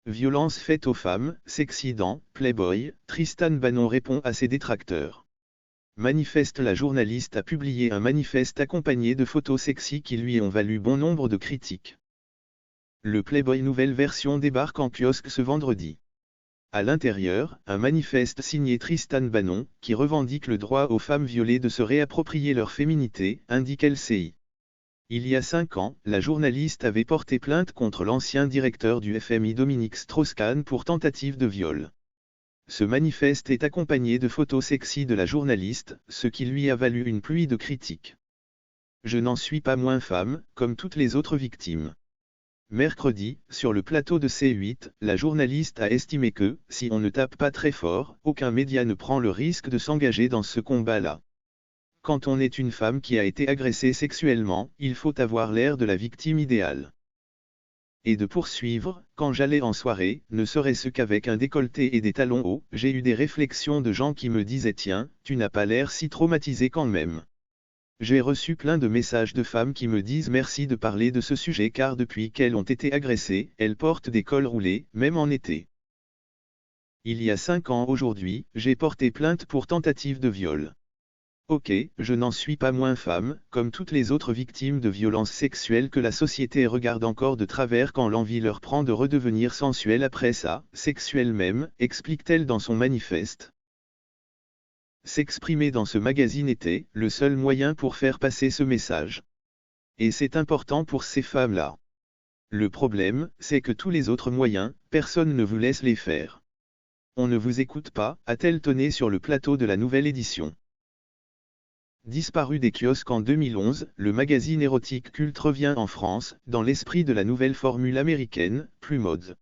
Violence faite aux femmes, sexy dans Playboy, Tristan Bannon répond à ses détracteurs. Manifeste. La journaliste a publié un manifeste accompagné de photos sexy qui lui ont valu bon nombre de critiques. Le Playboy nouvelle version débarque en kiosque ce vendredi. À l'intérieur, un manifeste signé Tristan Bannon, qui revendique le droit aux femmes violées de se réapproprier leur féminité, indique LCI. Il y a 5 ans, la journaliste avait porté plainte contre l'ancien directeur du FMI Dominique Strauss-Kahn pour tentative de viol. Ce manifeste est accompagné de photos sexy de la journaliste, ce qui lui a valu une pluie de critiques. Je n'en suis pas moins femme, comme toutes les autres victimes. Mercredi, sur le plateau de C8, la journaliste a estimé que, si on ne tape pas très fort, aucun média ne prend le risque de s'engager dans ce combat-là. Quand on est une femme qui a été agressée sexuellement, il faut avoir l'air de la victime idéale. Et de poursuivre, quand j'allais en soirée, ne serait-ce qu'avec un décolleté et des talons hauts, j'ai eu des réflexions de gens qui me disaient tiens, tu n'as pas l'air si traumatisé quand même. J'ai reçu plein de messages de femmes qui me disent merci de parler de ce sujet car depuis qu'elles ont été agressées, elles portent des cols roulés, même en été. Il y a 5 ans aujourd'hui, j'ai porté plainte pour tentative de viol. Ok, je n'en suis pas moins femme, comme toutes les autres victimes de violences sexuelles que la société regarde encore de travers quand l'envie leur prend de redevenir sensuelle après ça, sexuelle même, explique-t-elle dans son manifeste. S'exprimer dans ce magazine était le seul moyen pour faire passer ce message. Et c'est important pour ces femmes-là. Le problème, c'est que tous les autres moyens, personne ne vous laisse les faire. On ne vous écoute pas, a-t-elle tonné sur le plateau de la nouvelle édition. Disparu des kiosques en 2011, le magazine érotique culte revient en France, dans l'esprit de la nouvelle formule américaine, plus mode.